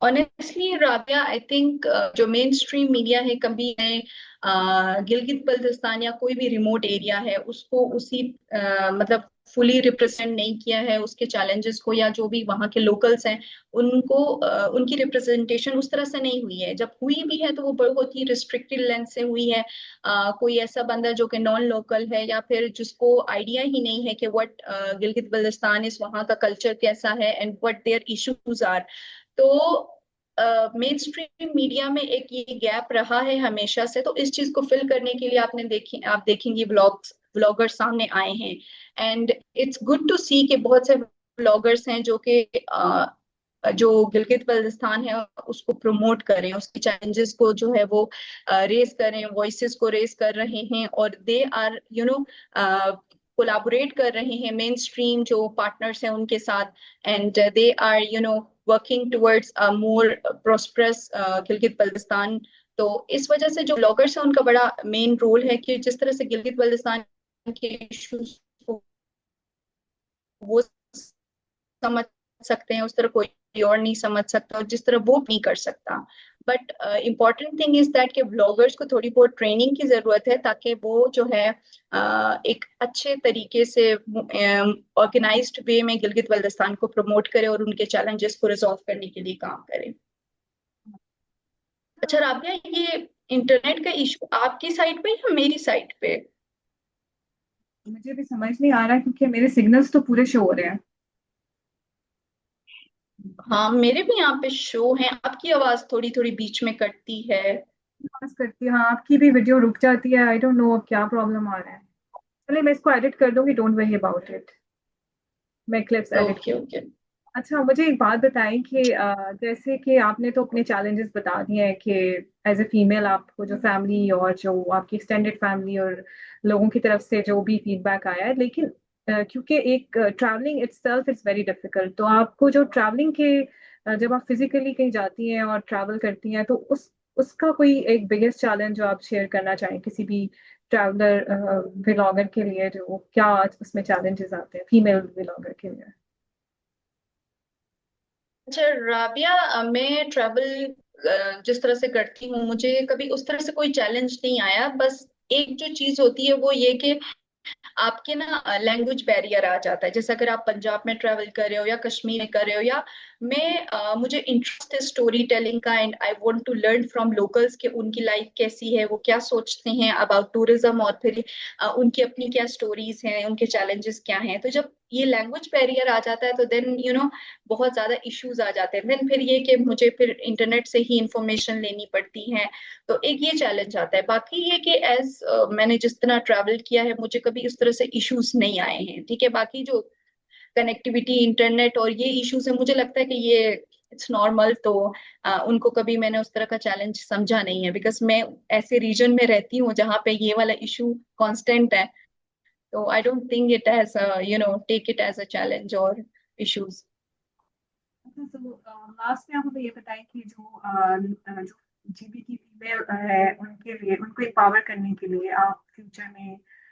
Honestly Rabia, I think जो main stream media है, कभी ने गिलगित बल्तिस्तान या कोई भी रिमोट एरिया है उसको उसी मतलब फुली रिप्रेजेंट नहीं किया है, उसके चैलेंजेस को, या जो भी वहाँ के लोकल्स हैं उनको उनकी रिप्रेजेंटेशन उस तरह से नहीं हुई है। जब हुई भी है तो वो बहुत ही रिस्ट्रिक्टेड लेंस से हुई है। कोई ऐसा बंदा जो कि नॉन लोकल है या फिर जिसको आइडिया ही नहीं है कि व्हाट गिलगित बल्तिस्तान इस, वहाँ का कल्चर कैसा है and what there issues are. तो मेन स्ट्रीम मीडिया में एक ये गैप रहा है हमेशा से। तो इस चीज को फिल करने के लिए आप देखेंगे व्लॉगर्स सामने आए हैं। एंड इट्स गुड टू सी कि बहुत से व्लॉगर्स हैं जो कि जो गिलगित बल्तिस्तान है उसको प्रमोट करें, उसके चैलेंजेस को जो है वो रेस करें, वॉइसेस को रेस कर रहे हैं, और दे आर कोलैबोरेट कर रहे हैं मेन स्ट्रीम जो पार्टनर्स हैं उनके साथ। And they are working towards a more prosperous Gilgit Baltistan. तो इस वजह से जो ब्लॉगर्स हैं उनका बड़ा मेन रोल है कि जिस तरह से गिलगित बल्तिस्तान के इश्यूज को वो समझ सकते हैं, उस तरह कोई और नहीं समझ सकता, और जिस तरह वो नहीं कर सकता। But important thing is that कि ब्लॉगर्स को थोड़ी बहुत ट्रेनिंग की जरूरत है, ताकि वो जो है एक अच्छे तरीके से ऑर्गेनाइज्ड वे में गिलगित बल्तिस्तान को प्रमोट करे और उनके चैलेंजेस को रिजॉल्व करने के लिए काम करे। अच्छा राबिया, ये इंटरनेट का इशू आपकी साइड पे या मेरी साइड पे? मुझे भी समझ नहीं आ रहा क्योंकि मेरे सिग्नल्स तो पूरे शो हो रहे हैं। हाँ, मेरे भी यहाँ पे शो है, आपकी आवाज थोड़ी थोड़ी बीच में कटती है। बस करती हाँ, आपकी भी वीडियो रुक जाती है। आई डोंट नो अब क्या प्रॉब्लम आ रहा है। चलिए मैं इसको एडिट कर दूंगी, डोंट वरी अबाउट इट। मैं क्लिप्स एडिट ओके कर। ओके। अच्छा मुझे एक बात बताएं कि जैसे कि आपने तो अपने चैलेंजेस बता दिए हैं कि एज ए फीमेल आपको जो फैमिली और जो आपकी एक्सटेंडेड फैमिली और लोगों की तरफ से जो भी फीडबैक आया है, लेकिन क्योंकि एक travelling itself is very difficult, तो आपको जो ट्रैवलिंग के जब आप फिजिकली कहीं जाती हैं और ट्रैवल करती हैं तो उस उसका कोई एक बिगेस्ट चैलेंज जो आप शेयर करना चाहें किसी भी ट्रैवलर व्लॉगर के लिए, जो क्या उसमें चैलेंजेस आते हैं फीमेल व्लॉगर के लिए? अच्छा राबिया, मैं ट्रैवल जिस तरह से करती हूँ, मुझे कभी उस तरह से कोई चैलेंज नहीं आया। बस एक जो चीज होती है वो ये कि आपके ना लैंग्वेज बैरियर आ जाता है। जैसे अगर आप पंजाब में ट्रेवल कर रहे हो या कश्मीर में कर रहे हो, या मुझे इंटरेस्ट है स्टोरी टेलिंग का, and I want to learn from locals कि उनकी लाइफ कैसी है, वो क्या सोचते हैं अबाउट टूरिज्म, और फिर उनकी अपनी क्या स्टोरीज हैं, उनके चैलेंजेस क्या हैं। तो जब ये लैंग्वेज बैरियर आ जाता है तो देन बहुत ज्यादा इश्यूज आ जाते हैं। देन फिर ये कि मुझे फिर इंटरनेट से ही इंफॉर्मेशन लेनी पड़ती है। तो एक ये चैलेंज आता है। बाकी ये कि एज मैंने जिस तरह ट्रैवल किया है, मुझे कभी इस तरह से इश्यूज नहीं आए हैं। ठीक है, बाकी जो कनेक्टिविटी, इंटरनेट और ये इश्यूज है, मुझे लगता है कि ये इट्स नॉर्मल। तो उनको कभी मैंने उस तरह का चैलेंज समझा नहीं है, बिकॉज मैं ऐसे रीजन में रहती हूँ जहाँ पे ये वाला इशू कांस्टेंट है। तो I don't think it as take it as a challenge और इश्यूज। अच्छा तो लास्ट में आप हमें ये बताएं कि जो जीबीटी फीमेल है उनके लिए, उनको एम्पावर करने के लिए आप फ्यूचर में